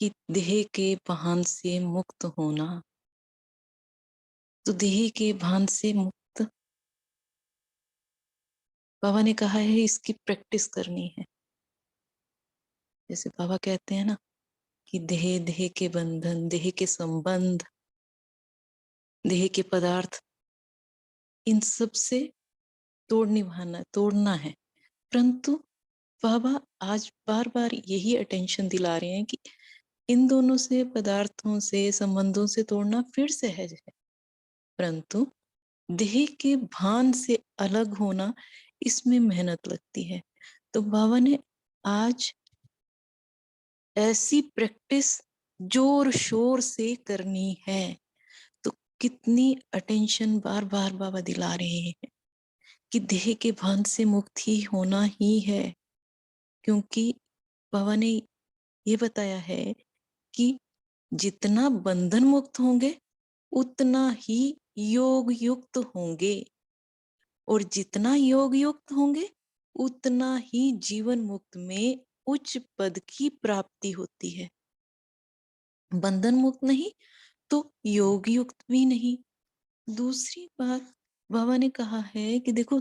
कि देह के भान से मुक्त होना। तो देह के भान से मुक्त बाबा ने कहा है इसकी प्रैक्टिस करनी है। जैसे बाबा कहते हैं ना कि देह देह के बंधन, देह के संबंध, देह के पदार्थ, इन सब से तोड़ना है। परंतु बाबा आज बार बार यही अटेंशन दिला रहे हैं कि इन दोनों से, पदार्थों से, संबंधों से तोड़ना फिर सहज है, परंतु देह के भान से अलग होना, इसमें मेहनत लगती है। तो बाबा ने आज ऐसी प्रैक्टिस जोर शोर से करनी है। तो कितनी अटेंशन बार बार बाबा दिला रहे हैं कि देह के भान से मुक्त ही होना ही है। क्योंकि बाबा ने ये बताया है कि जितना बंधन मुक्त होंगे उतना ही योग युक्त होंगे, और जितना योग युक्त होंगे उतना ही जीवन मुक्त में उच्च पद की प्राप्ति होती है। बंधन मुक्त नहीं तो योग युक्त भी नहीं। दूसरी बात बाबा ने कहा है कि देखो,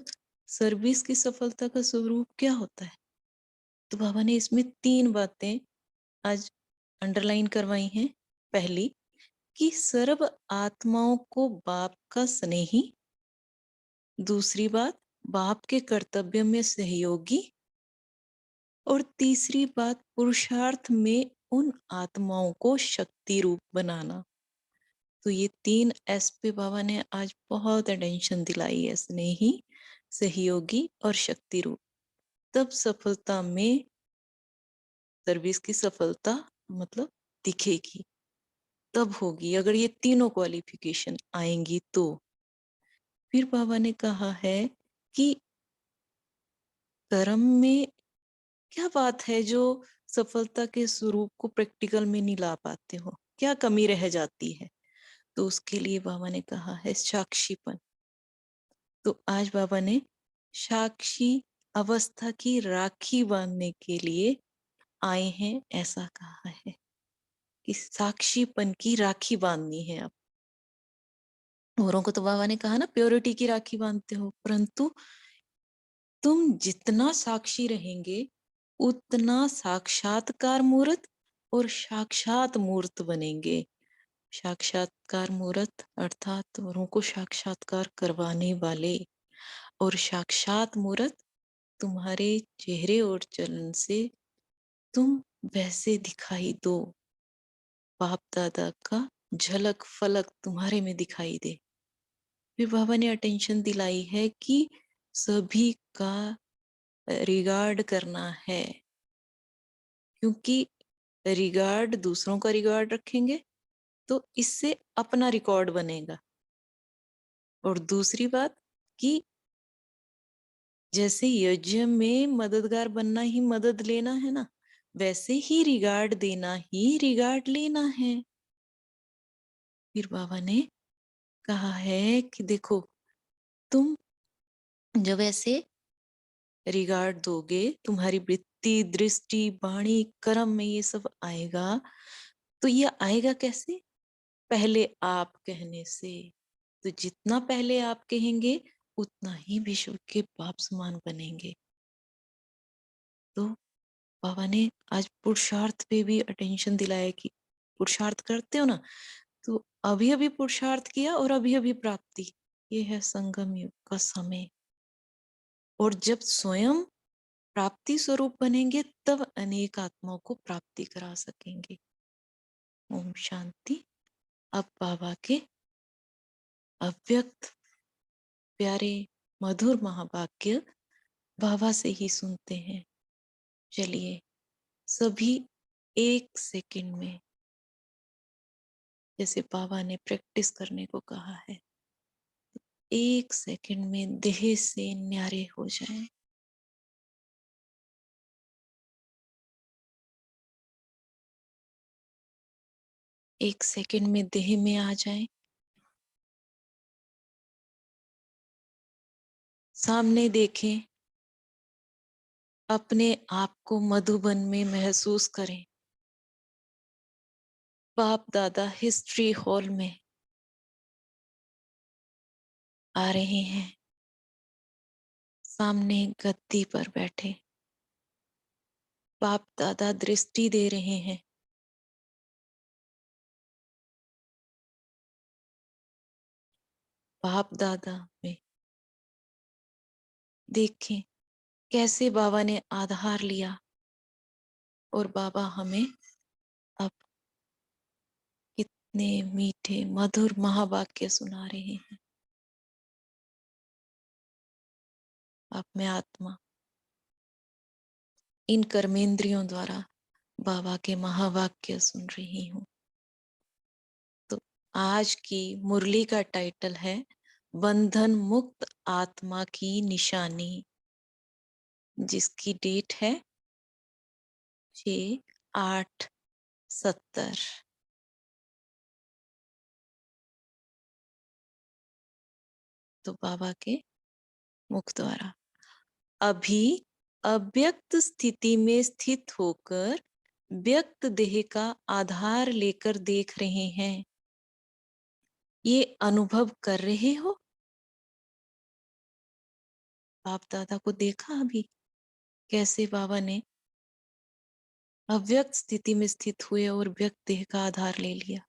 सर्विस की सफलता का स्वरूप क्या होता है। तो बाबा ने इसमें 3 बातें आज अंडरलाइन करवाई हैं। पहली, कि सर्व आत्माओं को बाप का स्नेही। दूसरी बात, बाप के कर्तव्य में सहयोगी। और तीसरी बात, पुरुषार्थ में उन आत्माओं को शक्ति रूप बनाना। तो ये 3 एस पे बाबा ने आज बहुत अटेंशन दिलाई है, स्नेही, सहयोगी और शक्ति रूप। तब सफलता में, सर्विस की सफलता मतलब दिखेगी, तब होगी अगर ये तीनों क्वालिफिकेशन आएंगी तो। फिर बाबा ने कहा है कि कर्म में क्या बात है जो सफलता के स्वरूप को प्रैक्टिकल में नहीं ला पाते हो, क्या कमी रह जाती है। तो उसके लिए बाबा ने कहा है साक्षीपन। तो आज बाबा ने साक्षी अवस्था की राखी बांधने के लिए आए हैं, ऐसा कहा है कि साक्षीपन की राखी बांधनी है। अब औरों को तो बाबा ने कहा ना प्योरिटी की राखी बांधते हो, परंतु तुम जितना साक्षी रहेंगे उतना साक्षात्कार मूर्त और साक्षात मूर्त बनेंगे। साक्षात्कार मूर्त अर्थात औरों को साक्षात्कार करवाने वाले, और साक्षात मूर्त तुम्हारे चेहरे और चलन से तुम वैसे दिखाई दो, बाप दादा का झलक फलक तुम्हारे में दिखाई दे। फिर बाबा ने अटेंशन दिलाई है कि सभी का रिगार्ड करना है, क्योंकि रिगार्ड, दूसरों का रिगार्ड रखेंगे तो इससे अपना रिकॉर्ड बनेगा। और दूसरी बात कि जैसे यज्ञ में मददगार बनना ही मदद लेना है ना, वैसे ही रिगार्ड देना ही रिगार्ड लेना है। फिर बाबा ने कहा है कि देखो, तुम जब ऐसे रिगार्ड दोगे, तुम्हारी वृत्ति, दृष्टि, वाणी, कर्म में ये सब आएगा। तो ये आएगा कैसे? पहले आप कहने से। तो जितना पहले आप कहेंगे उतना ही विश्व के बाप समान बनेंगे। तो बाबा ने आज पुरुषार्थ पे भी अटेंशन दिलाया कि पुरुषार्थ करते हो ना, तो अभी अभी पुरुषार्थ किया और अभी अभी प्राप्ति, ये है संगम युग का समय। और जब स्वयं प्राप्ति स्वरूप बनेंगे तब अनेक आत्माओं को प्राप्ति करा सकेंगे। ओम शांति। अब बाबा के अव्यक्त प्यारे मधुर महावाक्य बाबा से ही सुनते हैं। चलिए सभी 1 सेकंड में, जैसे बाबा ने प्रैक्टिस करने को कहा है, 1 सेकंड में देह से न्यारे हो जाएं। एक सेकंड में देह में आ जाएं। सामने देखें, अपने आप को मधुबन में महसूस करें। बाप दादा हिस्ट्री हॉल में आ रहे हैं, सामने गद्दी पर बैठे बाप दादा दृष्टि दे रहे हैं। बाप दादा में देखें कैसे बाबा ने आधार लिया और बाबा हमें अब कितने मीठे मधुर महावाक्य सुना रहे हैं। अब मैं आत्मा इन कर्मेंद्रियों द्वारा बाबा के महावाक्य सुन रही हूँ। तो आज की मुरली का टाइटल है बंधन मुक्त आत्मा की निशानी, जिसकी डेट है 6/8/70। तो बाबा के मुख द्वारा अभी अव्यक्त स्थिति में स्थित होकर व्यक्त देह का आधार लेकर देख रहे हैं। ये अनुभव कर रहे हो? बाप दादा को देखा अभी कैसे बाबा ने अव्यक्त स्थिति में स्थित हुए और व्यक्त देह का आधार ले लिया।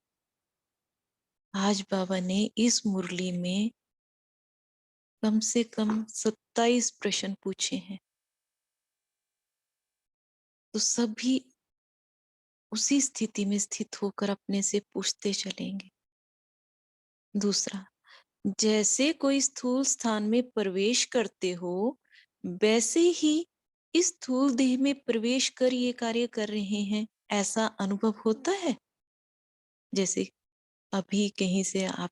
आज बाबा ने इस मुरली में कम से कम 27 प्रश्न पूछे हैं। तो सभी उसी स्थिति में स्थित होकर अपने से पूछते चलेंगे। दूसरा, जैसे कोई स्थूल स्थान में प्रवेश करते हो, वैसे ही इस स्थूल देह में प्रवेश कर ये कार्य कर रहे हैं, ऐसा अनुभव होता है। जैसे अभी कहीं से आप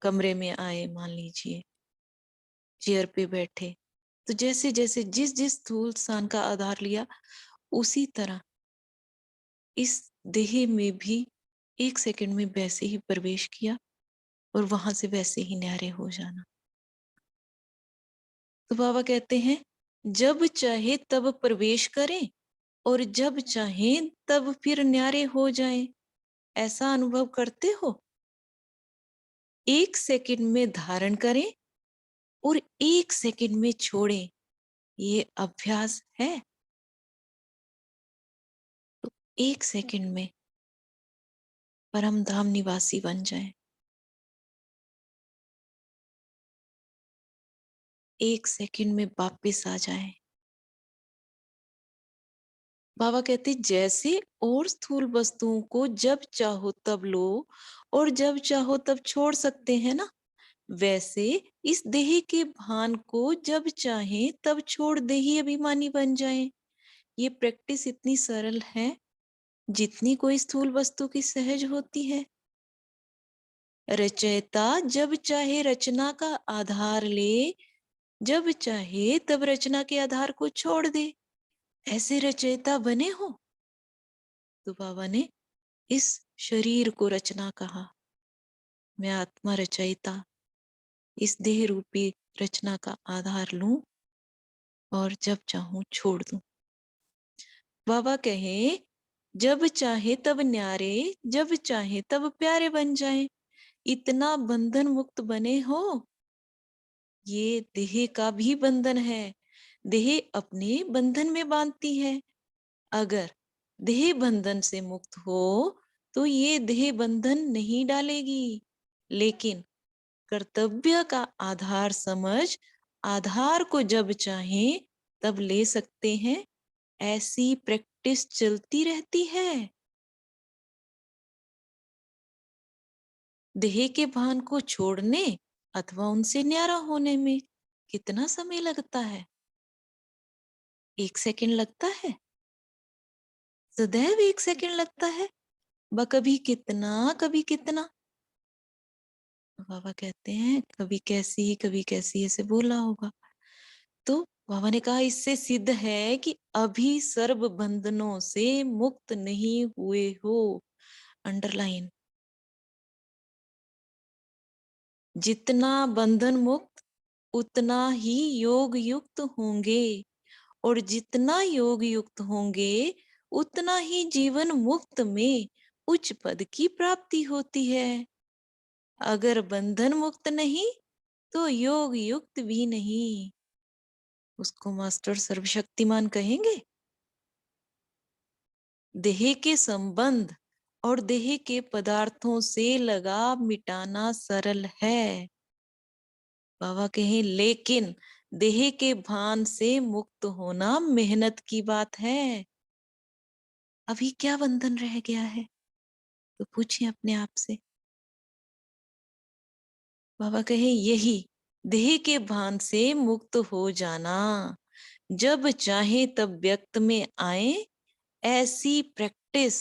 कमरे में आए, मान लीजिए चेयर पे बैठे, तो जैसे जैसे जिस जिस स्थूल स्थान का आधार लिया, उसी तरह इस देह में भी 1 सेकंड में वैसे ही प्रवेश किया और वहां से वैसे ही न्यारे हो जाना। तो बाबा कहते हैं जब चाहे तब प्रवेश करें और जब चाहे तब फिर न्यारे हो जाएं। ऐसा अनुभव करते हो? 1 सेकंड में धारण करें और 1 सेकंड में छोड़ें। ये अभ्यास है। तो 1 सेकंड में परम धाम निवासी बन जाए। 1 सेकंड में वापिस आ जाए। बाबा कहते जैसे और स्थूल वस्तुओं को जब चाहो तब लो और जब चाहो तब छोड़ सकते हैं ना, वैसे इस देह के भान को जब चाहे तब छोड़ दे ही अभिमानी बन जाए। ये प्रैक्टिस इतनी सरल है जितनी कोई स्थूल वस्तु की सहज होती है। रचयिता जब चाहे रचना का आधार ले, जब चाहे तब रचना के आधार को छोड़ दे। ऐसे रचयिता बने हो? तो बाबा ने इस शरीर को रचना कहा। मैं आत्मा रचयिता इस देह रूपी रचना का आधार लूं और जब चाहूं छोड़ दूं। बाबा कहे जब चाहे तब न्यारे, जब चाहे तब प्यारे बन जाएं। इतना बंधन मुक्त बने हो। ये देह का भी बंधन है। देह अपने बंधन में बांधती है। अगर देह बंधन से मुक्त हो तो ये देह बंधन नहीं डालेगी। लेकिन कर्तव्य का आधार समझ आधार को जब चाहे तब ले सकते हैं। ऐसी प्रैक्टिस चलती रहती है। देह के भान को छोड़ने अथवा उनसे न्यारा होने में कितना समय लगता है? 1 सेकंड लगता है। सदैव 1 सेकंड लगता है। कभी कितना, कभी कितना। बाबा कहते हैं कभी कैसी ऐसे बोला होगा। तो बाबा ने कहा इससे सिद्ध है कि अभी सर्व बंधनों से मुक्त नहीं हुए हो। अंडरलाइन। जितना बंधन मुक्त उतना ही योग युक्त होंगे और जितना योग युक्त होंगे उतना ही जीवन मुक्त में उच्च पद की प्राप्ति होती है। अगर बंधन मुक्त नहीं तो योग युक्त भी नहीं। उसको मास्टर सर्वशक्तिमान कहेंगे। देह के संबंध और देह के पदार्थों से लगाव मिटाना सरल है। बाबा कहे लेकिन देह के भान से मुक्त होना मेहनत की बात है। अभी क्या बंधन रह गया है? तो पूछिए अपने आप से। बाबा कहे यही देह के भान से मुक्त हो जाना। जब चाहे तब व्यक्त में आए, ऐसी प्रैक्टिस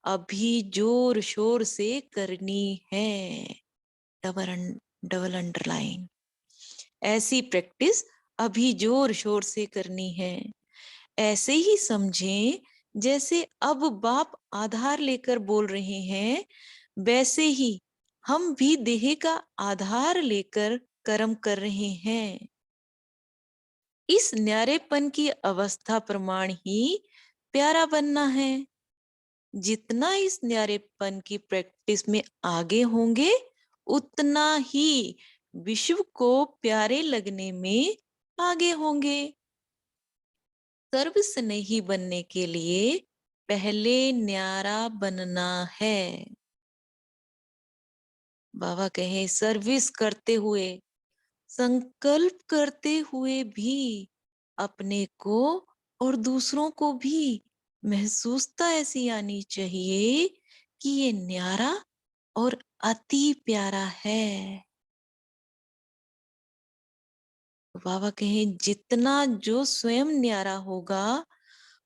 अभी जोर शोर से करनी है। Double double underline. ऐसी प्रैक्टिस अभी जोर शोर से करनी है। ऐसे ही समझें जैसे अब बाप आधार लेकर बोल रहे हैं, वैसे ही हम भी देह का आधार लेकर कर्म कर रहे हैं। इस न्यारेपन की अवस्था प्रमाण ही प्यारा बनना है। जितना इस न्यारेपन की प्रैक्टिस में आगे होंगे, उतना ही विश्व को प्यारे लगने में आगे होंगे। सर्वस्नेही बनने के लिए पहले न्यारा बनना है। बाबा कहे सर्विस करते हुए, संकल्प करते हुए भी अपने को और दूसरों को भी महसूसता ऐसी आनी चाहिए कि ये न्यारा और अति प्यारा है। बाबा कहें जितना जो स्वयं न्यारा होगा,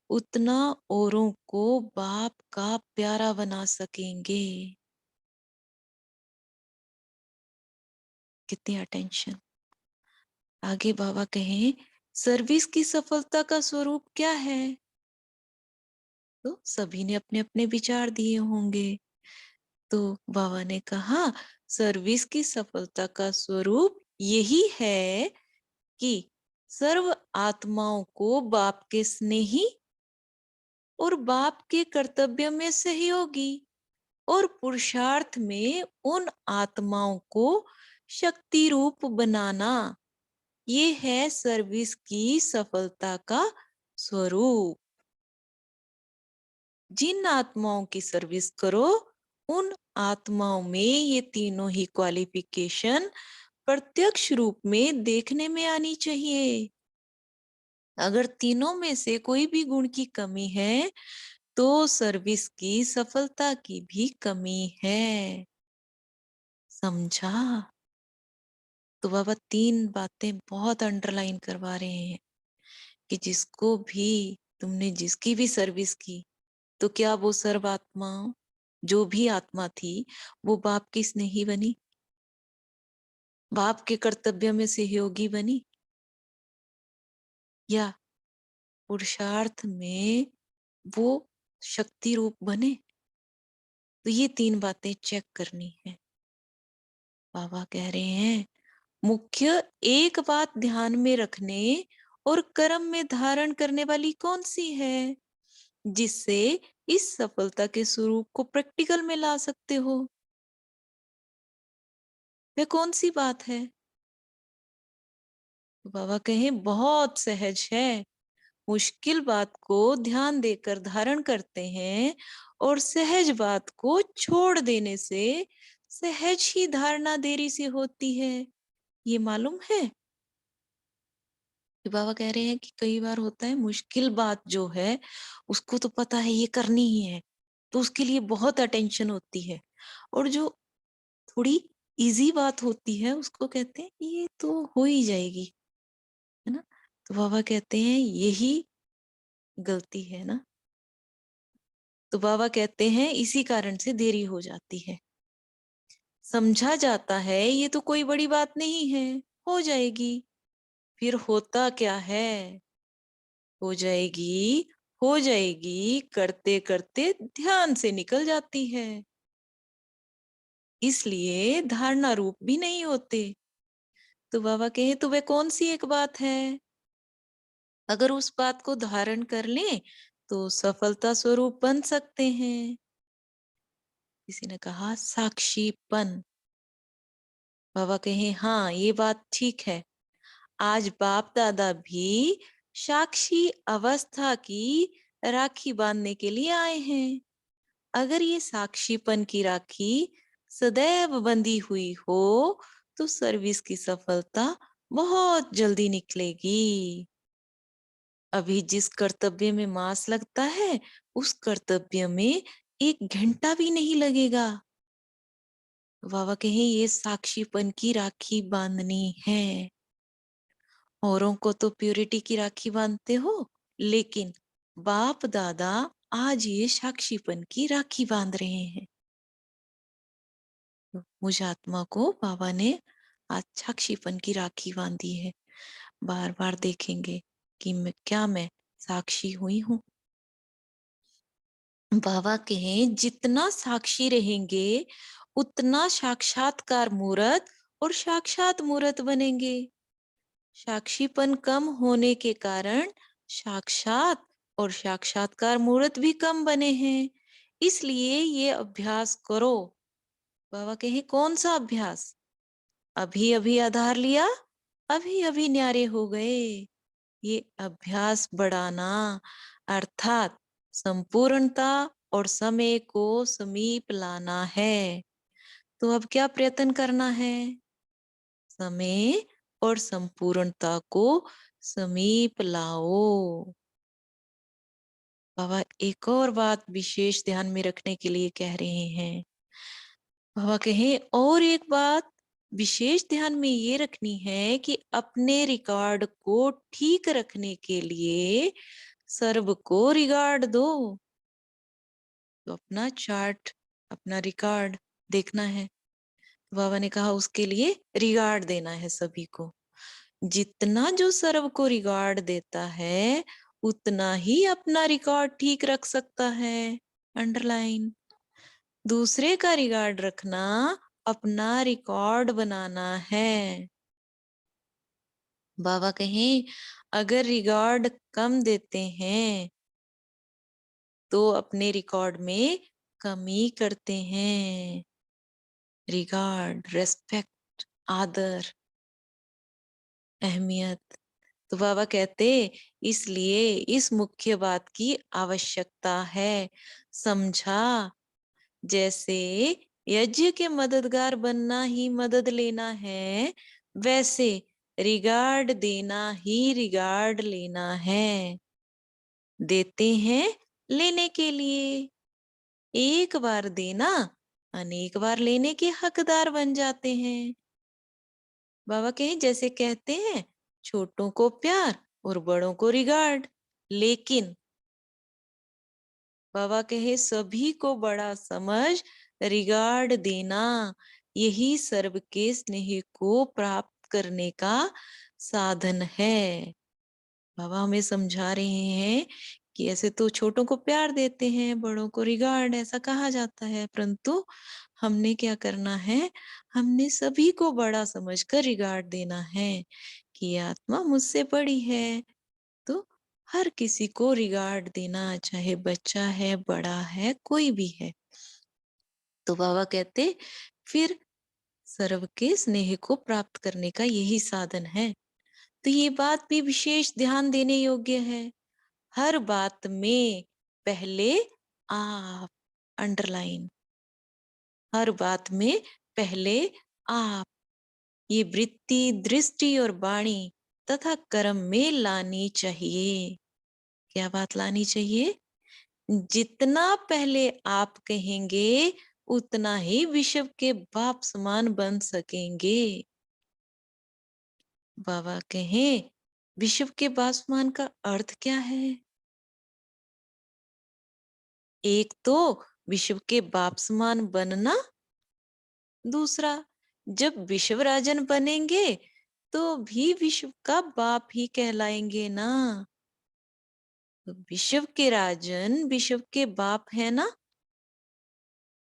उतना औरों को बाप का प्यारा बना सकेंगे। कितनी अटेंशन। आगे बाबा कहें सर्विस की सफलता का स्वरूप क्या है? तो सभी ने अपने अपने विचार दिए होंगे। तो बाबा ने कहा सर्विस की सफलता का स्वरूप यही है कि सर्व आत्माओं को बाप के स्नेही और बाप के कर्तव्य में सहयोगी और पुरुषार्थ में उन आत्माओं को शक्ति रूप बनाना, ये है सर्विस की सफलता का स्वरूप। जिन आत्माओं की सर्विस करो, उन आत्माओं में ये तीनों ही क्वालिफिकेशन प्रत्यक्ष रूप में देखने में आनी चाहिए। अगर तीनों में से कोई भी गुण की कमी है, तो सर्विस की सफलता की भी कमी है। समझा? तो बाबा तीन बातें बहुत अंडरलाइन करवा रहे हैं कि जिसको भी तुमने जिसकी भी सर्विस की, तो क्या वो सर्वात्मा जो भी आत्मा थी वो बाप की स्नेही बनी, बाप के कर्तव्य में सहयोगी बनी, या पुरुषार्थ में वो शक्ति रूप बने? तो ये तीन बातें चेक करनी है। बाबा कह रहे हैं मुख्य एक बात ध्यान में रखने और कर्म में धारण करने वाली कौन सी है, जिससे इस सफलता के स्वरूप को प्रैक्टिकल में ला सकते हो? वह कौन सी बात है? तो बाबा कहें बहुत सहज है। मुश्किल बात को ध्यान देकर धारण करते हैं और सहज बात को छोड़ देने से सहज ही धारणा देरी से होती है। ये मालूम है कि बाबा कह रहे हैं कि कई बार होता है मुश्किल बात जो है उसको तो पता है ये करनी ही है, तो उसके लिए बहुत अटेंशन होती है, और जो थोड़ी इजी बात होती है उसको कहते हैं ये तो हो ही जाएगी, है ना? तो बाबा कहते हैं यही गलती है ना। तो बाबा कहते हैं इसी कारण से देरी हो जाती है। समझा जाता है ये तो कोई बड़ी बात नहीं है, हो जाएगी। फिर होता क्या है? हो जाएगी, हो जाएगी करते करते ध्यान से निकल जाती है, इसलिए धारणा रूप भी नहीं होते। तो बाबा कहे तो वह कौन सी एक बात है? अगर उस बात को धारण कर लें तो सफलता स्वरूप बन सकते हैं। किसी ने कहा साक्षीपन। बाबा कहे हाँ ये बात ठीक है, आज बाप दादा भी साक्षी अवस्था की राखी बांधने के लिए आए हैं। अगर ये साक्षीपन की राखी सदैव बंधी हुई हो तो सर्विस की सफलता बहुत जल्दी निकलेगी। अभी जिस कर्तव्य में मास लगता है उस कर्तव्य में 1 घंटा भी नहीं लगेगा। बाबा कहे ये साक्षीपन की राखी बांधनी है। औरों को तो प्योरिटी की राखी बांधते हो, लेकिन बाप दादा आज ये साक्षीपन की राखी बांध रहे हैं। मुझ आत्मा को बाबा ने आज साक्षीपन की राखी बांधी है। बार बार देखेंगे कि मैं साक्षी हुई हूँ। बाबा कहें जितना साक्षी रहेंगे उतना साक्षात्कार मूर्त और साक्षात मूर्त बनेंगे। साक्षीपन कम होने के कारण साक्षात और साक्षात्कार मूर्त भी कम बने हैं। इसलिए ये अभ्यास करो। बाबा कहे कौन सा अभ्यास? अभी अभी आधार लिया, अभी अभी न्यारे हो गए। ये अभ्यास बढ़ाना अर्थात संपूर्णता और समय को समीप लाना है। तो अब क्या प्रयत्न करना है? समय और संपूर्णता को समीप लाओ। बाबा एक और बात विशेष ध्यान में रखने के लिए कह रहे हैं। बाबा कहें और एक बात विशेष ध्यान में ये रखनी है कि अपने रिकॉर्ड को ठीक रखने के लिए सर्व को रिगार्ड दो। तो अपना चार्ट, अपना रिकॉर्ड देखना है। बाबा ने कहा उसके लिए रिगार्ड देना है सभी को। जितना जो सर्व को रिगार्ड देता है उतना ही अपना रिकॉर्ड ठीक रख सकता है। अंडरलाइन। दूसरे का रिकॉर्ड रखना अपना रिकॉर्ड बनाना है। बाबा कहें अगर रिकॉर्ड कम देते हैं तो अपने रिकॉर्ड में कमी करते हैं। रिगार्ड, रेस्पेक्ट, आदर, अहमियत। तो बाबा कहते इसलिए इस मुख्य बात की आवश्यकता है। समझा? जैसे यज्ञ के मददगार बनना ही मदद लेना है, वैसे रिगार्ड देना ही रिगार्ड लेना है। देते हैं लेने के लिए। एक बार देना अनेक बार लेने के हकदार बन जाते हैं। बाबा कहें जैसे कहते हैं छोटों को प्यार और बड़ों को रिगार्ड, लेकिन बाबा कहे सभी को बड़ा समझ रिगार्ड देना यही सर्व के स्नेह को प्राप्त करने का साधन है। बाबा हमें समझा रहे हैं कि ऐसे तो छोटों को प्यार देते हैं, बड़ों को रिगार्ड ऐसा कहा जाता है, परंतु हमने क्या करना है? हमने सभी को बड़ा समझकर रिगार्ड देना है कि ये आत्मा मुझसे बड़ी है। तो हर किसी को रिगार्ड देना, चाहे बच्चा है, बड़ा है, कोई भी है। तो बाबा कहते फिर सर्व के स्नेह को प्राप्त करने का यही साधन है। तो ये बात भी विशेष ध्यान देने योग्य है। हर बात में पहले आप, अंडरलाइन, हर बात में पहले आप, ये वृत्ति, दृष्टि और वाणी तथा कर्म में लानी चाहिए। क्या बात लानी चाहिए? जितना पहले आप कहेंगे उतना ही विश्व के बाप समान बन सकेंगे। बाबा कहें विश्व के बाप समान का अर्थ क्या है? एक तो विश्व के बाप समान बनना, दूसरा जब विश्व राजन बनेंगे तो भी विश्व का बाप ही कहलाएंगे ना। तो विश्व के राजन विश्व के बाप है ना,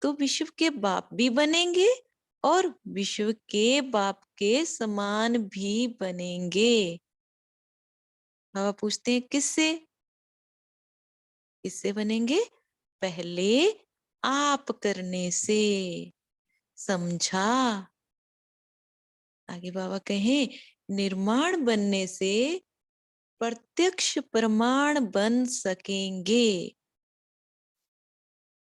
तो विश्व के बाप भी बनेंगे और विश्व के बाप के समान भी बनेंगे। बाबा पूछते हैं किससे? किससे बनेंगे? पहले आप करने से, समझा? आगे बाबा कहें, निर्माण बनने से प्रत्यक्ष प्रमाण बन सकेंगे।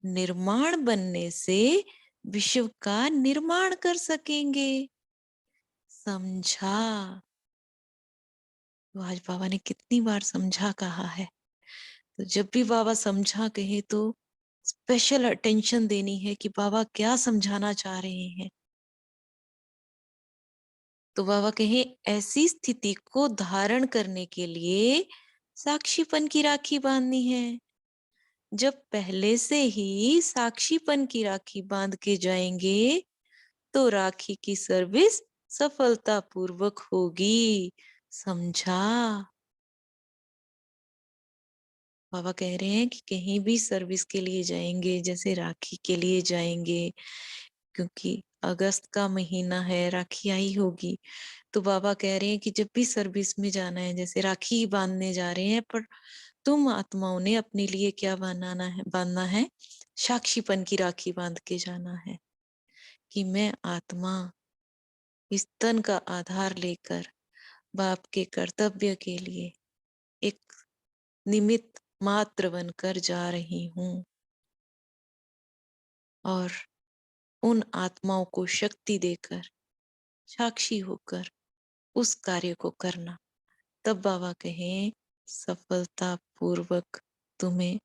निर्माण बनने से विश्व का निर्माण कर सकेंगे, समझा? तो आज बाबा ने कितनी बार समझा कहा है। तो जब भी बाबा समझा कहे तो स्पेशल अटेंशन देनी है कि बाबा क्या समझाना चाह रहे हैं। तो बाबा कहे, ऐसी स्थिति को धारण करने के लिए साक्षीपन की राखी बांधनी है। जब पहले से ही साक्षीपन की राखी बांध के जाएंगे तो राखी की सर्विस सफलता पूर्वक होगी, समझा? बाबा कह रहे हैं कि कहीं भी सर्विस के लिए जाएंगे, जैसे राखी के लिए जाएंगे, क्योंकि अगस्त का महीना है, राखी आई होगी, तो बाबा कह रहे हैं कि जब भी सर्विस में जाना है, जैसे राखी बांधने जा रहे हैं, पर तुम आत्माओं ने अपने लिए क्या बांधना है? साक्षीपन की राखी बांध के जाना है कि मैं आत्मा इस तन का आधार लेकर बाप के कर्तव्य के लिए एक निमित्त मात्र बनकर जा रही हूँ, और उन आत्माओं को शक्ति देकर साक्षी होकर उस कार्य को करना। तब बाबा कहें, सफलता पूर्वक तुम्हें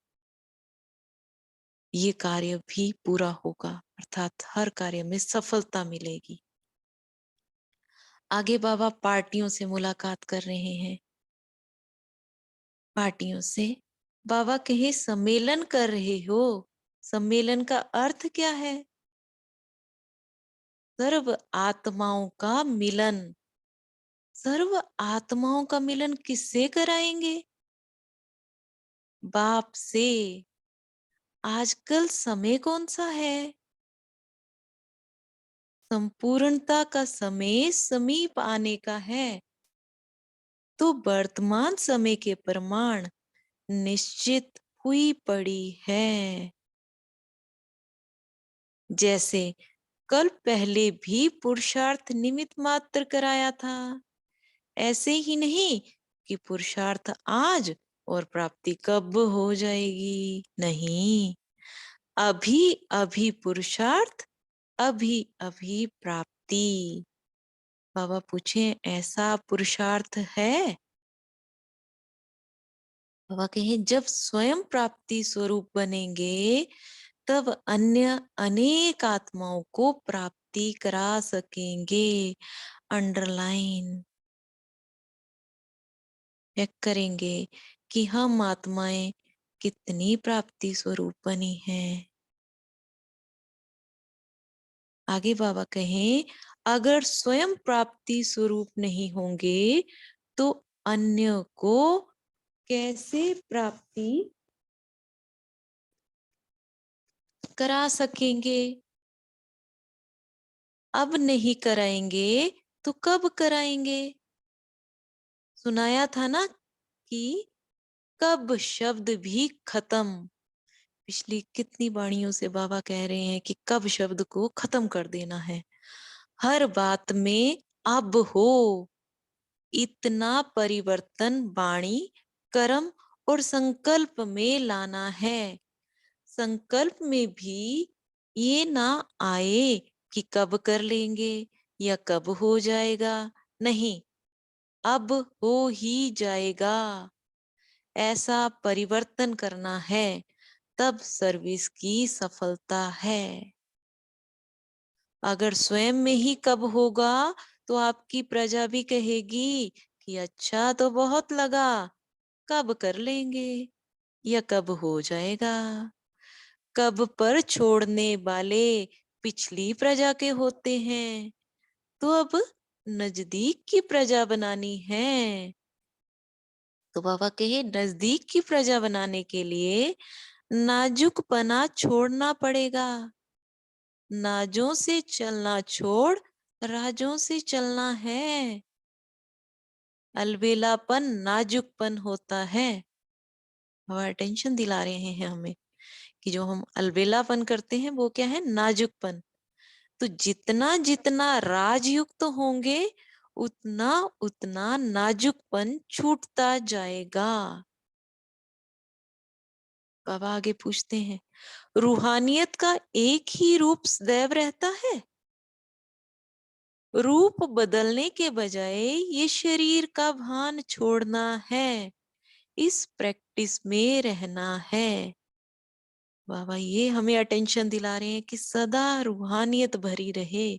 ये कार्य भी पूरा होगा, अर्थात हर कार्य में सफलता मिलेगी। आगे बाबा पार्टियों से मुलाकात कर रहे हैं। पार्टियों से बाबा कहे, सम्मेलन कर रहे हो। सम्मेलन का अर्थ क्या है? सर्व आत्माओं का मिलन। सर्व आत्माओं का मिलन किससे कराएंगे? बाप से। आजकल समय कौन सा है? संपूर्णता का समय समीप आने का है। तो वर्तमान समय के प्रमाण निश्चित हुई पड़ी है। जैसे कल पहले भी पुरुषार्थ निमित्त मात्र कराया था, ऐसे ही नहीं कि पुरुषार्थ आज और प्राप्ति कब हो जाएगी। नहीं, अभी अभी पुरुषार्थ, अभी अभी प्राप्ति। बाबा पूछे, ऐसा पुरुषार्थ है? बाबा कहें, जब स्वयं प्राप्ति स्वरूप बनेंगे तब अन्य अनेक आत्माओं को प्राप्ति करा सकेंगे। अंडरलाइन चेक करेंगे कि हम आत्माएं कितनी प्राप्ति स्वरूप बनी हैं। आगे बाबा कहें, अगर स्वयं प्राप्ति स्वरूप नहीं होंगे तो अन्य को कैसे प्राप्ति करा सकेंगे? अब नहीं कराएंगे तो कब कराएंगे? सुनाया था ना कि कब शब्द भी खत्म। पिछली कितनी वाणियों से बाबा कह रहे हैं कि कब शब्द को खत्म कर देना है। हर बात में अब हो, इतना परिवर्तन वाणी, कर्म और संकल्प में लाना है। संकल्प में भी ये ना आए कि कब कर लेंगे या कब हो जाएगा। नहीं, अब हो ही जाएगा, ऐसा परिवर्तन करना है, तब सर्विस की सफलता है। अगर स्वयं में ही कब होगा तो आपकी प्रजा भी कहेगी कि अच्छा तो बहुत लगा, कब कर लेंगे या कब हो जाएगा। कब पर छोड़ने वाले पिछली प्रजा के होते हैं, तो अब नजदीक की प्रजा बनानी है। तो बाबा कहे, नजदीक की प्रजा बनाने के लिए नाजुकपना छोड़ना पड़ेगा। नाजों से चलना छोड़ राजों से चलना है। अलबेलापन नाजुकपन होता है। बाबा अटेंशन दिला रहे हैं हमें कि जो हम अलबेलापन करते हैं वो क्या है, नाजुकपन। तो जितना जितना राजयुक्त होंगे उतना उतना नाजुकपन छूटता जाएगा। बाबा आगे पूछते हैं, रूहानियत का एक ही रूप सदैव रहता है? रूप बदलने के बजाय ये शरीर का भान छोड़ना है, इस प्रैक्टिस में रहना है। बाबा ये हमें अटेंशन दिला रहे हैं कि सदा रूहानियत भरी रहे,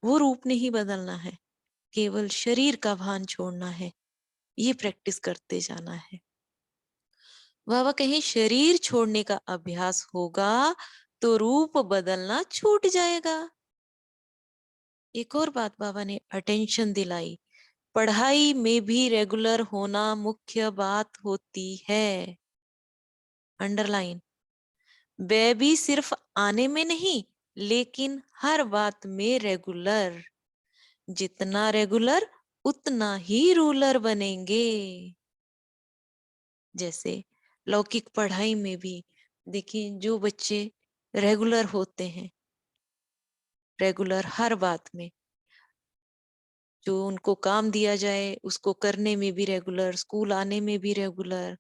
वो रूप नहीं बदलना है, केवल शरीर का भान छोड़ना है, ये प्रैक्टिस करते जाना है। बाबा कहीं शरीर छोड़ने का अभ्यास होगा तो रूप बदलना छूट जाएगा। एक और बात बाबा ने अटेंशन दिलाई, पढ़ाई में भी रेगुलर होना मुख्य बात होती है। अंडरलाइन, वे भी सिर्फ आने में नहीं, लेकिन हर बात में रेगुलर। जितना रेगुलर उतना ही रूलर बनेंगे। जैसे लौकिक पढ़ाई में भी देखिए, जो बच्चे रेगुलर होते हैं, रेगुलर हर बात में, जो उनको काम दिया जाए उसको करने में भी रेगुलर, स्कूल आने में भी रेगुलर,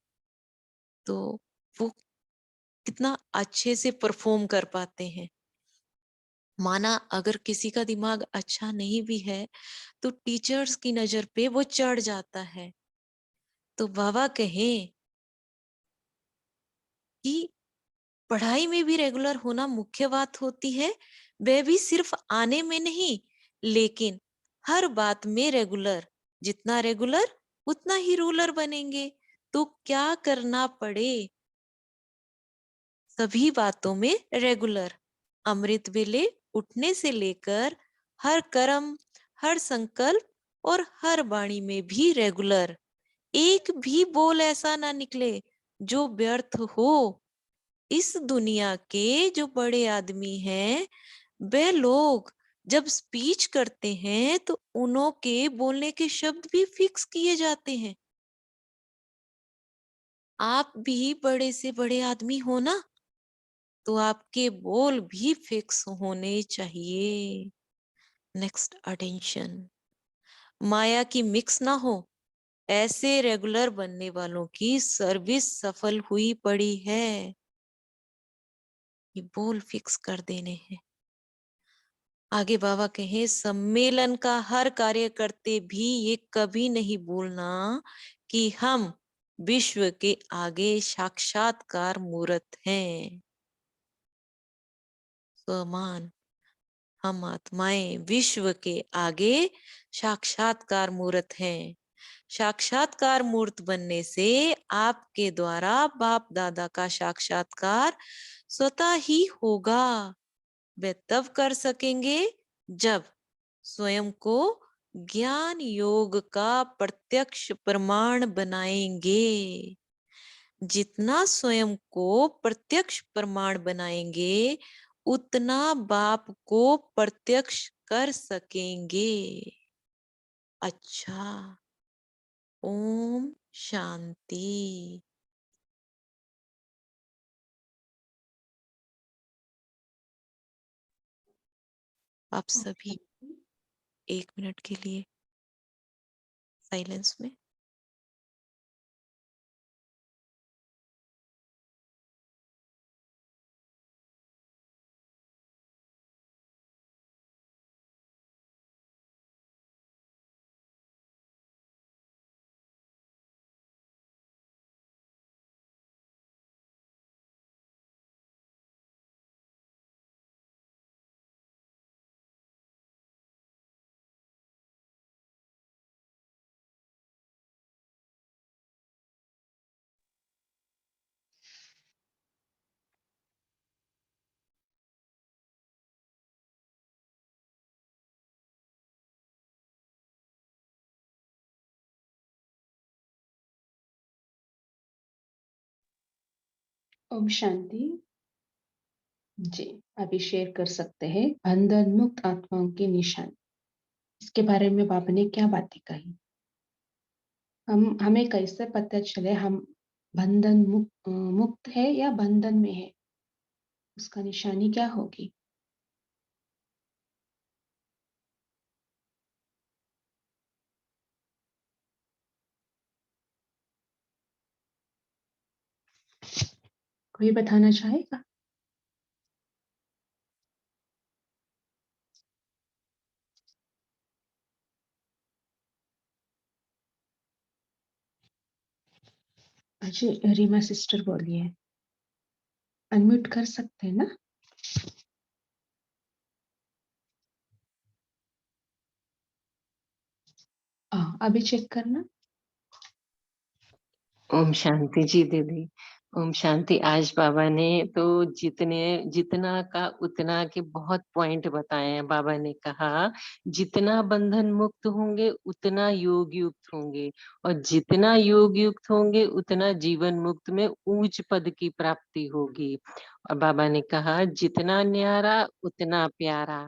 तो वो कितना अच्छे से परफॉर्म कर पाते हैं। माना अगर किसी का दिमाग अच्छा नहीं भी है तो टीचर्स की नजर पे वो चढ़ जाता है। तो बाबा कहें कि पढ़ाई में भी रेगुलर होना मुख्य बात होती है, वह भी सिर्फ आने में नहीं, लेकिन हर बात में रेगुलर। जितना रेगुलर उतना ही रूलर बनेंगे। तो क्या करना पड़े, सभी बातों में रेगुलर। अमृत वेले उठने से लेकर हर कर्म, हर संकल्प और हर वाणी में भी रेगुलर। एक भी बोल ऐसा ना निकले जो व्यर्थ हो। इस दुनिया के जो बड़े आदमी हैं, वे लोग जब स्पीच करते हैं तो उन्हों के बोलने के शब्द भी फिक्स किए जाते हैं। आप भी बड़े से बड़े आदमी हो ना, तो आपके बोल भी फिक्स होने चाहिए। नेक्स्ट अटेंशन, माया की मिक्स ना हो, ऐसे रेगुलर बनने वालों की सर्विस सफल हुई पड़ी है। ये बोल फिक्स कर देने हैं। आगे बाबा कहे, सम्मेलन का हर कार्य करते भी ये कभी नहीं भूलना कि हम विश्व के आगे साक्षात्कार मूर्त हैं। स्वमान, हम आत्माएं विश्व के आगे साक्षात्कार मूर्त हैं। साक्षात्कार मूर्त बनने से आपके द्वारा बाप दादा का साक्षात्कार स्वतः ही होगा। वे तब कर सकेंगे जब स्वयं को ज्ञान योग का प्रत्यक्ष प्रमाण बनाएंगे। जितना स्वयं को प्रत्यक्ष प्रमाण बनाएंगे उतना बाप को प्रत्यक्ष कर सकेंगे। अच्छा, ओम शांति। आप सभी शांति। 1 मिनट के लिए साइलेंस में। ओम शांति। जी, अभी शेयर कर सकते हैं बंधन मुक्त आत्माओं की निशानी। इसके बारे में बाबा ने क्या बातें कही? हमें कैसे पता चले हम बंधन मुक्त है या बंधन में है? उसका निशानी क्या होगी? कोई बताना चाहेगा? जी, रीमा सिस्टर बोलिए। अनम्यूट कर सकते हैं ना? अभी चेक करना। ओम शांति जी दीदी। ओम शांति। आज बाबा ने तो जितना का उतना के बहुत पॉइंट बताए हैं। बाबा ने कहा जितना बंधन मुक्त होंगे उतना योग युक्त होंगे, और जितना योग युक्त होंगे उतना जीवन मुक्त में ऊंच पद की प्राप्ति होगी। और बाबा ने कहा जितना न्यारा उतना प्यारा।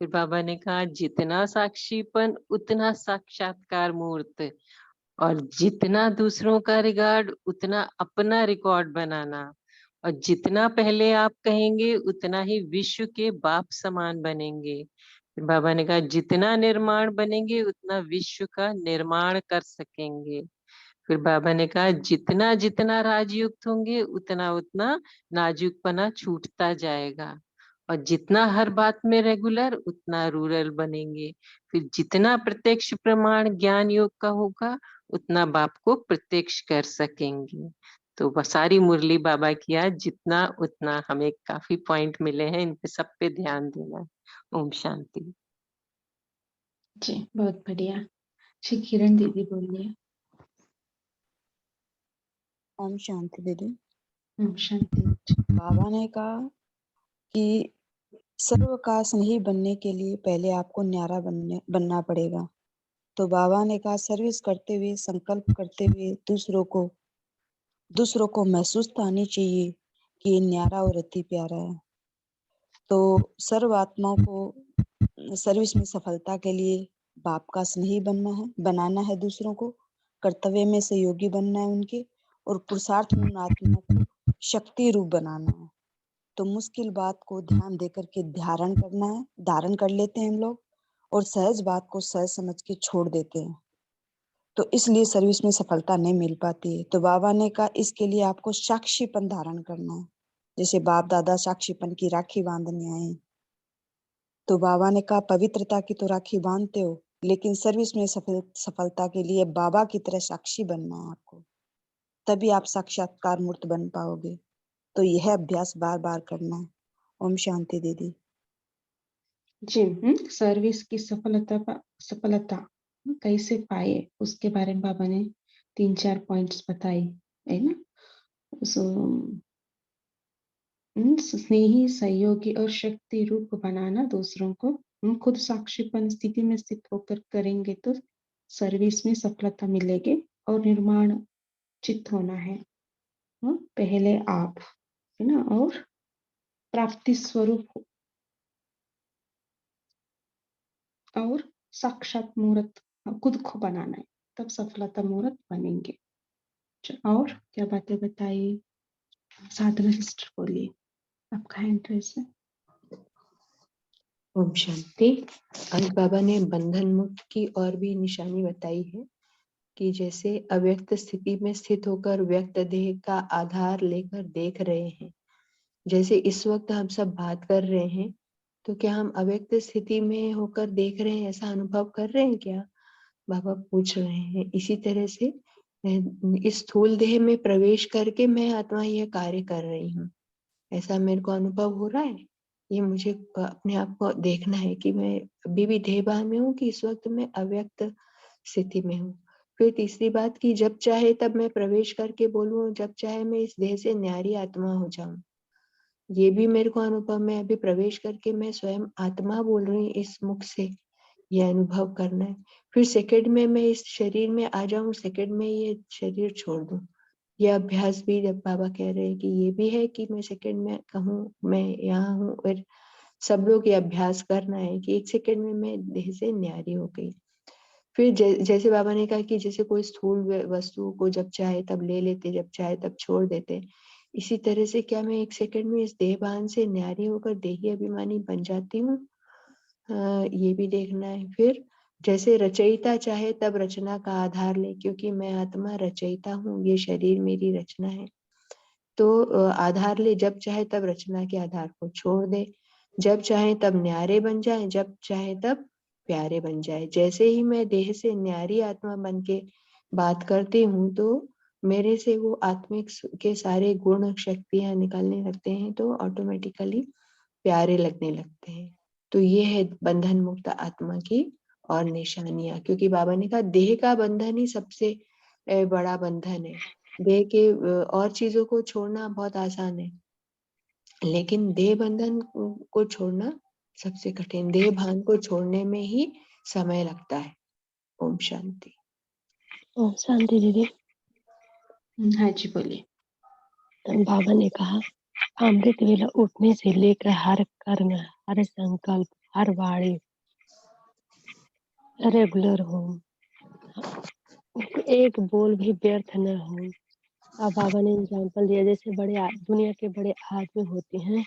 फिर बाबा ने कहा जितना साक्षीपन उतना साक्षात्कार मूर्त, और जितना दूसरों का रिकॉर्ड उतना अपना रिकॉर्ड बनाना, और जितना पहले आप कहेंगे उतना ही विश्व के बाप समान बनेंगे। फिर बाबा ने कहा जितना निर्माण बनेंगे उतना विश्व का निर्माण कर सकेंगे। फिर बाबा ने कहा जितना जितना राजयुक्त होंगे उतना उतना नाजुकपना छूटता जाएगा, और जितना हर बात में रेगुलर उतना रूरल बनेंगे। फिर जितना प्रत्यक्ष प्रमाण ज्ञान योग का होगा उतना बाप को प्रत्यक्ष कर सकेंगे। तो बस सारी मुरली बाबा किया जितना उतना, हमें काफी पॉइंट मिले हैं, इन पे सब पे ध्यान देना है। ओम शांति। जी, बहुत बढ़िया। जी, किरण दीदी बोलिए। ओम शांति दीदी। ओम शांति। बाबा ने कहा कि सर्व का स्नेही बनने के लिए पहले आपको न्यारा बनना पड़ेगा। तो बाबा ने कहा सर्विस करते हुए, संकल्प करते हुए दूसरों को महसूस तो आनी चाहिए कि ये न्यारा और अति प्यारा है। तो सर्व आत्माओं को सर्विस में सफलता के लिए बाप का स्नेही बनाना है दूसरों को, कर्तव्य में सहयोगी बनना है उनके, और पुरुषार्थ में उन आत्मा को शक्ति रूप बनाना है। तो मुश्किल बात को ध्यान देकर के धारण कर लेते हैं हम लोग, और सहज बात को सहज समझ के छोड़ देते हैं। तो इसलिए सर्विस में सफलता नहीं मिल पाती है। तो बाबा ने कहा इसके लिए आपको साक्षीपन धारण करना है। जैसे बाप दादा साक्षीपन की राखी बांधने आए, तो बाबा ने कहा पवित्रता की तो राखी बांधते हो, लेकिन सर्विस में सफलता के लिए बाबा की तरह साक्षी बनना है आपको, तभी आप साक्षात्कार मूर्त बन पाओगे। तो यह अभ्यास बार बार करना है। ओम शांति दीदी। जी, सर्विस की सफलता कैसे पाए उसके बारे में बाबा ने 3-4 पॉइंट्स बताए, है ना? स्नेही, सहयोगी और शक्ति रूप बनाना दूसरों को, खुद साक्षीपन स्थिति में स्थित होकर करेंगे तो सर्विस में सफलता मिलेगी। और निर्माण चित्त होना है, पहले आप, है ना? और प्राप्ति स्वरूप और साक्षात मूर्त खुद को बनाना है, तब सफलता मूर्त बनेंगे। और क्या बातें बताई? साधना सिस्टर बोलिए, आपका इंटरेस्ट है। ओम शांति। आज बाबा ने बंधन मुक्त की और भी निशानी बताई है कि जैसे अव्यक्त स्थिति में स्थित होकर व्यक्त देह का आधार लेकर देख रहे हैं, जैसे इस वक्त हम सब बात कर रहे हैं, तो क्या हम अव्यक्त स्थिति में होकर देख रहे हैं, ऐसा अनुभव कर रहे हैं क्या? बाबा पूछ रहे हैं। इसी तरह से इस स्थूल देह में प्रवेश करके मैं आत्मा यह कार्य कर रही हूँ, ऐसा मेरे को अनुभव हो रहा है। ये मुझे अपने आप को देखना है कि मैं अभी भी देहभान में हूँ कि इस वक्त मैं अव्यक्त स्थिति में हूँ। फिर तीसरी बात कि जब चाहे तब मैं प्रवेश करके बोलूँ, जब चाहे मैं इस देह से न्यारी आत्मा हो जाऊं, ये भी मेरे को अनुभव में अभी प्रवेश करके मैं स्वयं आत्मा बोल रही हूँ इस मुख से, ये अनुभव करना है। फिर सेकंड में मैं इस शरीर में आ जाऊं, सेकंड में ये शरीर छोड़ दूं। ये अभ्यास भी जब बाबा कह रहे हैं कि ये भी है कि मैं सेकंड में कहूँ मैं यहाँ हूँ, और सब लोग ये अभ्यास करना है कि एक सेकंड में मैं देह से न्यारी हो गई। फिर जैसे बाबा ने कहा कि जैसे कोई स्थूल वस्तु को जब चाहे तब ले लेते, जब चाहे तब छोड़ देते, इसी तरह से क्या मैं 1 सेकंड में इस देह भान से न्यारी होकर देही अभिमानी बन जाती हूँ? ये भी देखना है। फिर जैसे रचयिता चाहे तब रचना का आधार ले, क्योंकि मैं आत्मा रचयिता हूँ, ये शरीर मेरी रचना है। तो आधार ले, जब चाहे तब रचना के आधार को छोड़ दे, जब चाहे तब न्यारे बन जाए, जब चाहे तब प्यारे बन जाए। जैसे ही मैं देह से न्यारी आत्मा बन के बात करती हूँ तो मेरे से वो आत्मिक के सारे गुण शक्तियां निकलने लगते हैं, तो ऑटोमेटिकली प्यारे लगने लगते हैं। तो ये है बंधन मुक्त आत्मा की और निशानियां, क्योंकि बाबा ने कहा देह का बंधन ही सबसे बड़ा बंधन है। देह के और चीजों को छोड़ना बहुत आसान है, लेकिन देह बंधन को छोड़ना सबसे कठिन। देह भान को छोड़ने में ही समय लगता है। ओम शांति। ओम शांति दीदी। हाँ जी, बोलिए। बाबा ने कहा अमृत वेला उठने से लेकर हर कर्म, हर संकल्प, हर वाणी रेगुलर हो, एक बोल भी व्यर्थ न हो। अब बाबा ने एग्जाम्पल दिया, जैसे दुनिया के बड़े आदमी होते हैं,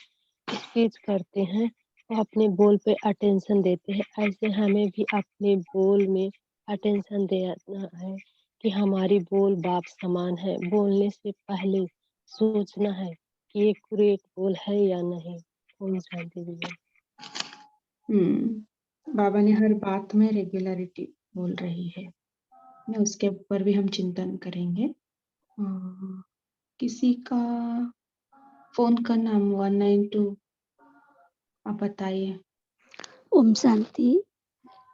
स्पीच करते हैं, वो अपने बोल पे अटेंशन देते हैं। ऐसे हमें भी अपने बोल में अटेंशन देना है कि हमारी बोल बाप समान है। बोलने से पहले सोचना है कि ये करेक्ट बोल है या नहीं। ओम शांति दीदी। बाबा ने हर बात में रेगुलरिटी बोल रही है ना, उसके ऊपर भी हम चिंतन करेंगे। किसी का फोन का नाम 192 आप बताइए। ओम शांति।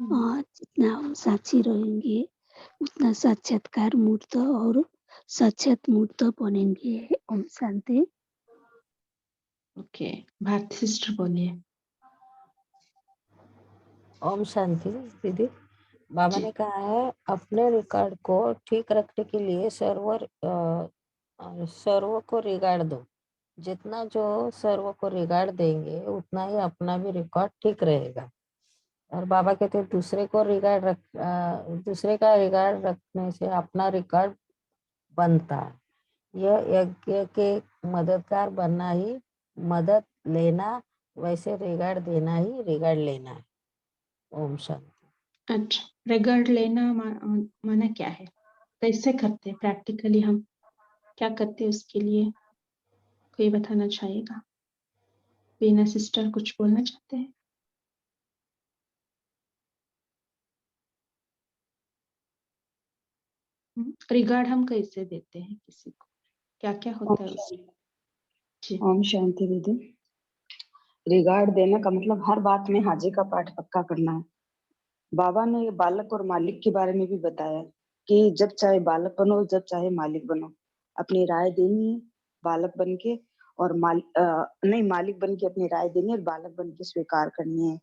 जितना हम साक्षी रहेंगे उतना साक्षात्कार मूर्त और साक्षात मूर्त बनेंगे। ओम शांति। ओके, भारती सिस्टर बोलिए। ओम शांति दीदी। बाबा ने कहा है अपने रिकॉर्ड को ठीक रखने के लिए सर्व को रिगार्ड दो। जितना जो सर्व को रिगार्ड देंगे उतना ही अपना भी रिकॉर्ड ठीक रहेगा। और बाबा कहते हैं दूसरे का रिगार्ड रखने से अपना रिकॉर्ड बनता है। यह यज्ञ के मददगार बनना ही मदद लेना, वैसे रिगार्ड देना ही रिगार्ड लेना है। ओम शांति। अच्छा, रिगार्ड लेना माना क्या है, कैसे करते हैं प्रैक्टिकली, हम क्या करते हैं उसके लिए कोई बताना चाहेगा? बीना सिस्टर कुछ बोलना चाहते हैं? रिगार्ड हम कैसे देते हैं किसी को, क्या क्या होता है उसमें? जी। ओम शांति दीदी। रिगार्ड देने का मतलब हर बात में हाजी का पाठ पक्का करना है। बाबा ने बालक और मालिक के बारे में भी बताया कि जब चाहे बालक बनो, जब चाहे मालिक बनो, अपनी राय देनी है बालक बन के, और मालिक बन के अपनी राय देनी है और बालक बन के स्वीकार करनी है।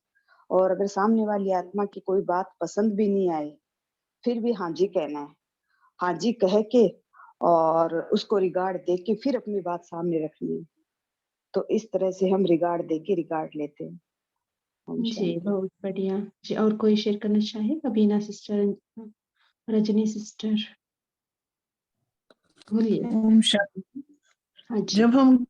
और अगर सामने वाली आत्मा की कोई बात पसंद भी नहीं आए फिर भी हाँ जी कहना है। हाँ जी कह के और उसको रिगार्ड दे के फिर अपनी बात सामने रखनी है। तो इस तरह से हम रिगार्ड दे के रिगार्ड लेते हैं। ओम जी, शांति। बहुत बढ़िया जी। और कोई शेयर करना चाहेगा? बीना सिस्टर, रजनी सिस्टर बोलिए। ओम शांति। हाँ जी। जब हम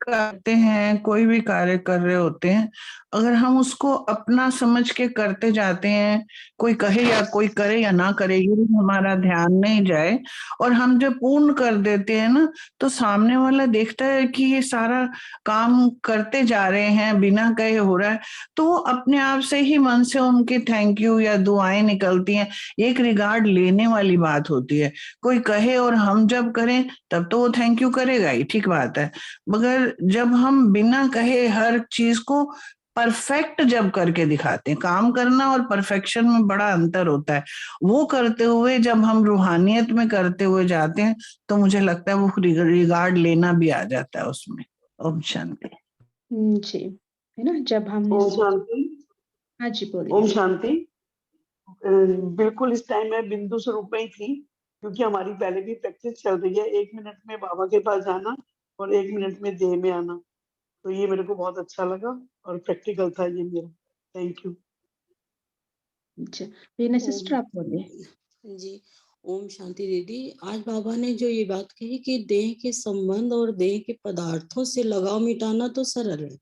करते हैं, कोई भी कार्य कर रहे होते हैं, अगर हम उसको अपना समझ के करते जाते हैं, कोई कहे या कोई करे या ना करे ये हमारा ध्यान नहीं जाए, और हम जब पूर्ण कर देते हैं ना, तो सामने वाला देखता है कि ये सारा काम करते जा रहे हैं, बिना कहे हो रहा है, तो वो अपने आप से ही मन से उनके थैंक यू या दुआएं निकलती हैं। एक रिगार्ड लेने वाली बात होती है। कोई कहे और हम जब करें तब तो वो थैंक यू करेगा ही, ठीक बात है, मगर जब हम बिना कहे हर चीज को परफेक्ट जब करके दिखाते हैं, काम करना और परफेक्शन में बड़ा अंतर होता है, वो करते हुए जब हम रूहानियत में करते हुए जाते हैं तो मुझे लगता है वो रिगार्ड लेना भी आ जाता है उसमें। ओम शांति। जी, है ना, जब हमने ओम शांति। हाँ जी ओम बोलिए। शांति। बिल्कुल इस टाइम मैं बिंदु स्वरूप में ही थी, क्योंकि हमारी पहले भी प्रैक्टिस चल रही है 1 मिनट में बाबा के पास जाना और 1 मिनट में देह में आना। तो ये मेरे को बहुत अच्छा लगा और प्रैक्टिकल था ये मेरा। Thank you. अच्छा, बीना सिस्टर आप बोलिए। जी, ओम शांति दीदी। आज बाबा ने जो ये बात कही कि देह के संबंध और देह के पदार्थों से लगाव मिटाना तो सरल है,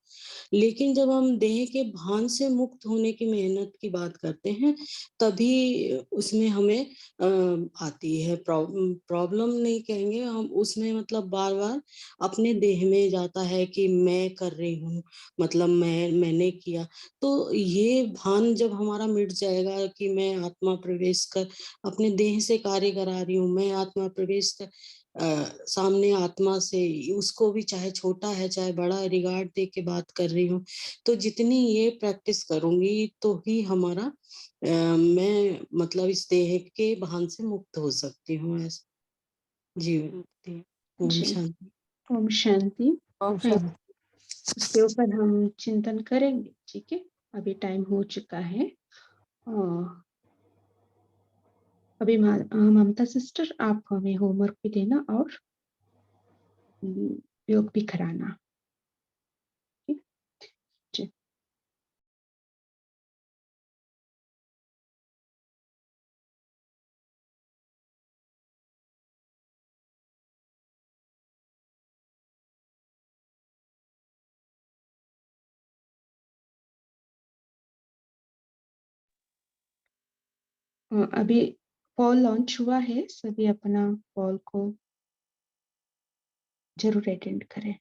लेकिन जब हम देह के भान से मुक्त होने की मेहनत की बात करते हैं, तभी उसमें हमें आती है प्रॉब्लम नहीं कहेंगे हम उसमें, मतलब बार बार अपने देह में जाता है कि मैं कर रही हूँ, मतलब मैंने किया। तो ये भान जब हमारा मिट जाएगा कि मैं आत्मा प्रवेश कर अपने देह से कार्य करा रही हूँ, मैं आत्मा प्रवेश कर सामने आत्मा से, उसको भी चाहे छोटा है चाहे बड़ा है, रिगार्ड दे के बात कर रही हूँ। तो जितनी ये प्रैक्टिस करूंगी तो ही हमारा मैं मतलब इस देह के भान से मुक्त हो सकती हूँ ऐसा। जी दीदी, ओम जी, शांति। ओम शांति। ओम हाँ, शांति। उसके ऊपर हम चिंतन करेंगे, ठीक है? अभी टाइम हो चुका है। अभी ममता सिस्टर, आप हमें होमवर्क भी देना और योग भी कराना, ठीक? जी। अभी कॉल लॉन्च हुआ है, सभी अपना कॉल को जरूर अटेंड करें।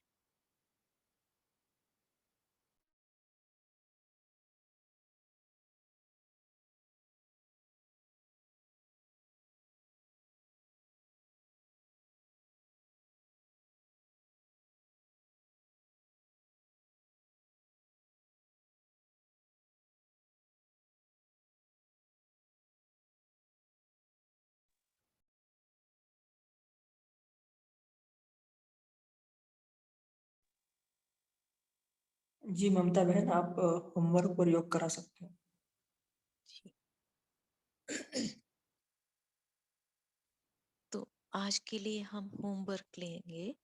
जी ममता बहन, आप होमवर्क पर योग करा सकते हैं। तो आज के लिए हम होमवर्क लेंगे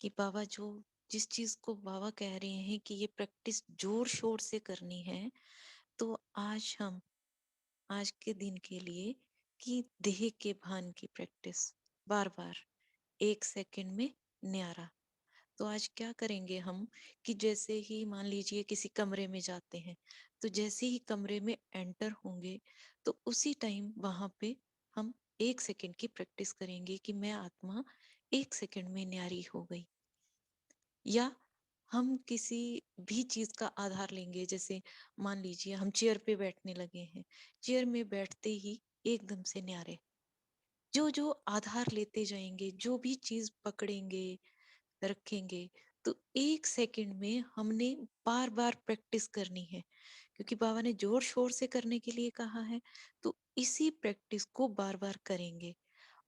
कि बाबा जो जिस चीज को बाबा कह रहे हैं कि ये प्रैक्टिस जोर शोर से करनी है, तो आज के दिन के लिए कि देह के भान की प्रैक्टिस बार बार 1 सेकंड में न्यारा। तो आज क्या करेंगे हम कि जैसे ही मान लीजिए किसी कमरे में जाते हैं, तो जैसे ही कमरे में एंटर होंगे तो उसी टाइम वहां पे हम 1 सेकंड की प्रैक्टिस करेंगे कि मैं आत्मा 1 सेकंड में न्यारी हो गई। या हम किसी भी चीज का आधार लेंगे, जैसे मान लीजिए हम चेयर पे बैठने लगे हैं, चेयर में बैठते ही एकदम से न्यारे, जो जो आधार लेते जाएंगे, जो भी चीज पकड़ेंगे रखेंगे, तो 1 सेकंड में हमने बार बार प्रैक्टिस करनी है, क्योंकि बाबा ने जोर शोर से करने के लिए कहा है। तो इसी प्रैक्टिस को बार बार करेंगे।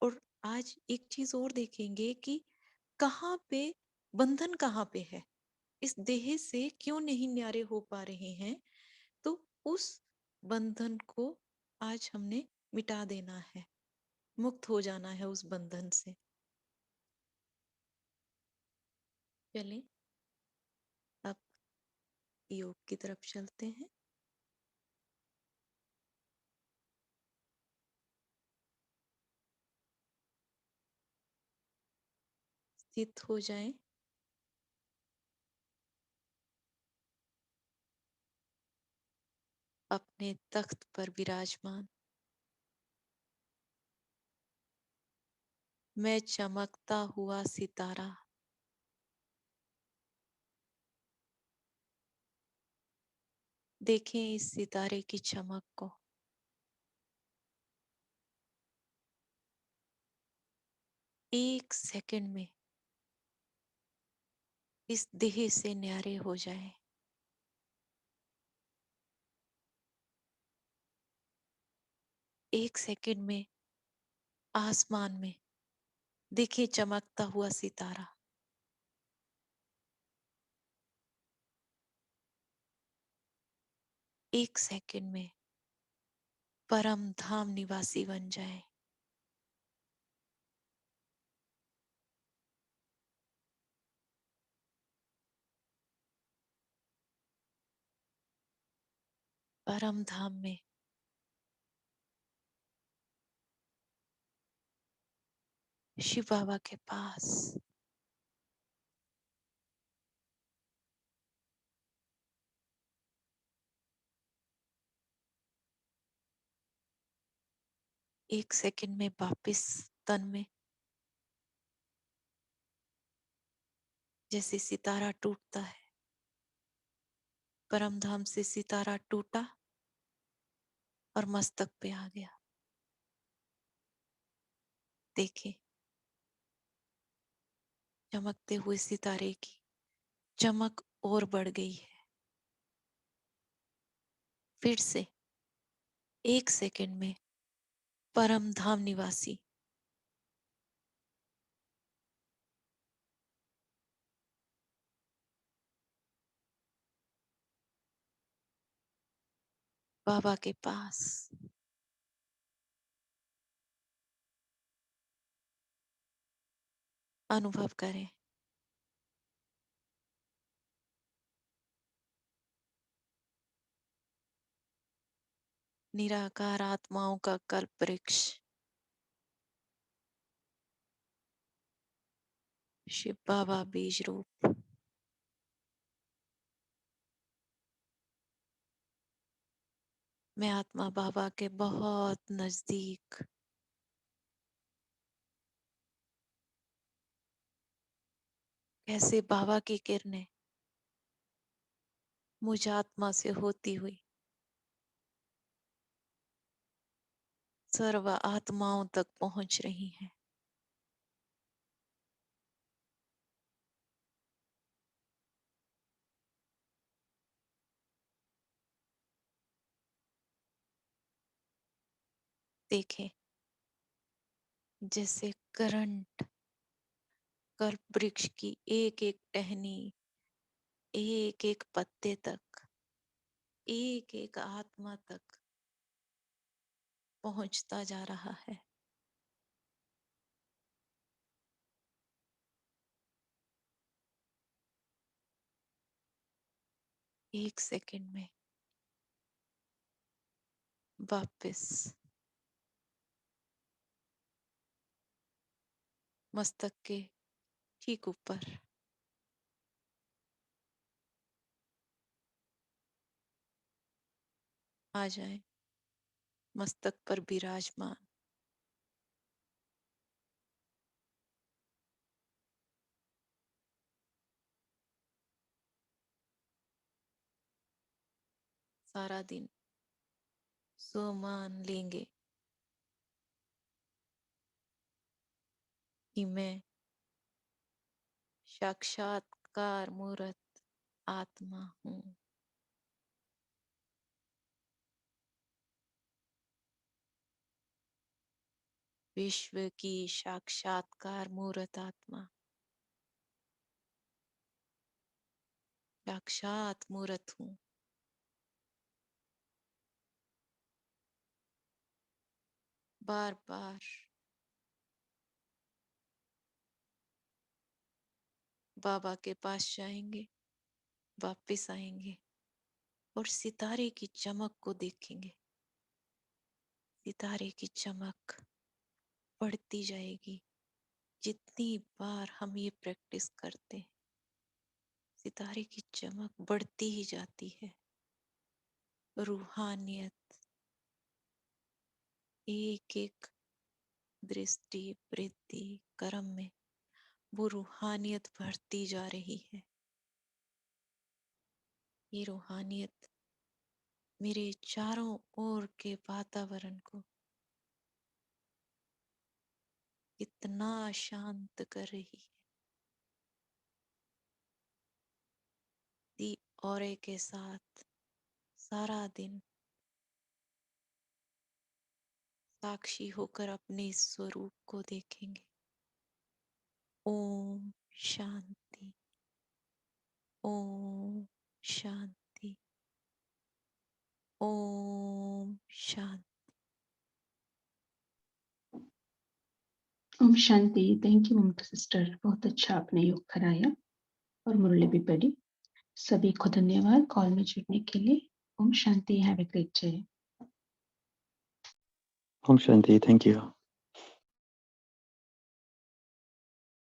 और आज एक चीज और देखेंगे कि कहाँ पे बंधन कहाँ पे है, इस देह से क्यों नहीं न्यारे हो पा रहे हैं। तो उस बंधन को आज हमने मिटा देना है, मुक्त हो जाना है उस बंधन से। चलिए अब योग की तरफ चलते हैं। स्थित हो जाएं। अपने तख्त पर विराजमान। मैं चमकता हुआ सितारा। देखें इस सितारे की चमक को। एक सेकंड में इस देह से न्यारे हो जाए। एक सेकंड में आसमान में देखे चमकता हुआ सितारा। एक सेकंड में परम धाम निवासी बन जाए। परम धाम में शिव बाबा के पास। एक सेकंड में वापस तन में जैसे सितारा टूटता है, परम धाम से सितारा टूटा और मस्तक पे आ गया। देखे चमकते हुए सितारे की चमक और बढ़ गई है। फिर से एक सेकंड में परम धाम निवासी बाबा के पास अनुभव करें। निराकार आत्माओं का कल्प वृक्ष शिव बाबा बीज रूप। मैं आत्मा बाबा के बहुत नजदीक कैसे बाबा की किरणें मुझ आत्मा से होती हुई सर्व आत्माओं तक पहुंच रही हैं। देखें जैसे करंट कल्प वृक्ष की एक एक टहनी, एक एक पत्ते तक, एक एक आत्मा तक पहुंचता जा रहा है। एक सेकंड में वापस मस्तक के ठीक ऊपर आ जाए, मस्तक पर विराजमान। सारा दिन सो मान लेंगे कि मैं साक्षात्कार मूर्त आत्मा हूँ। विश्व की साक्षात्कार मूर्त आत्मा, साक्षात मूर्त हूँ। बार बार बाबा के पास जाएंगे, वापिस आएंगे और सितारे की चमक को देखेंगे। सितारे की चमक बढ़ती जाएगी जितनी बार हम ये प्रैक्टिस करते हैं। सितारे की चमक बढ़ती ही जाती है। रूहानियत एक एक दृष्टि वृद्धि कर्म में वो रूहानियत बढ़ती जा रही है। ये रूहानियत मेरे चारों ओर के वातावरण को कितना शांत कर रही है। दी औरे के साथ सारा दिन साक्षी होकर अपने इस स्वरूप को देखेंगे। Om Shanti, Om Shanti, Om Shanti. Om Shanti. Thank you Mamata sister, बहुत अच्छा आपने योग कराया और मुरली भी पढ़ी। सभी को धन्यवाद कॉल में जुड़ने के लिए। ओम शांति। Have a great day. Om Shanti. Thank you.